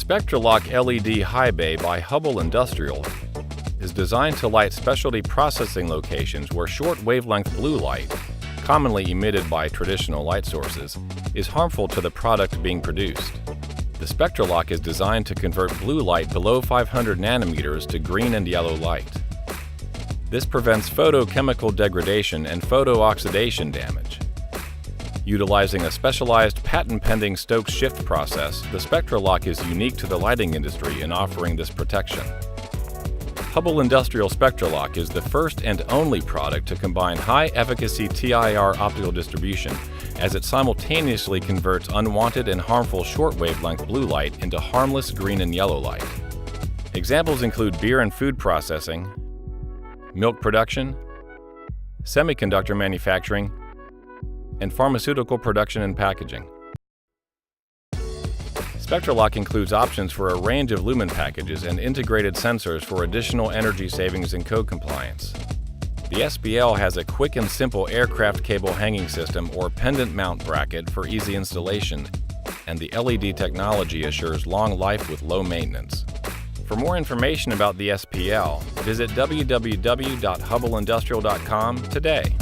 SpectraLock LED High Bay by Hubbell Industrial is designed to light specialty processing locations where short wavelength blue light, commonly emitted by traditional light sources, is harmful to the product being produced. The SpectraLock is designed to convert blue light below 500 nanometers to green and yellow light. This prevents photochemical degradation and photooxidation damage. Utilizing a specialized patent-pending Stokes shift process, the SpectraLock is unique to the lighting industry in offering this protection. Hubbell Industrial SpectraLock is the first and only product to combine high-efficacy TIR optical distribution, as it simultaneously converts unwanted and harmful short-wavelength blue light into harmless green and yellow light. Examples include beer and food processing, milk production, semiconductor manufacturing, and pharmaceutical production and packaging. SpectraLock includes options for a range of lumen packages and integrated sensors for additional energy savings and code compliance. The SPL has a quick and simple aircraft cable hanging system or pendant mount bracket for easy installation, and the LED technology assures long life with low maintenance. For more information about the SPL, visit www.hubbellindustrial.com today.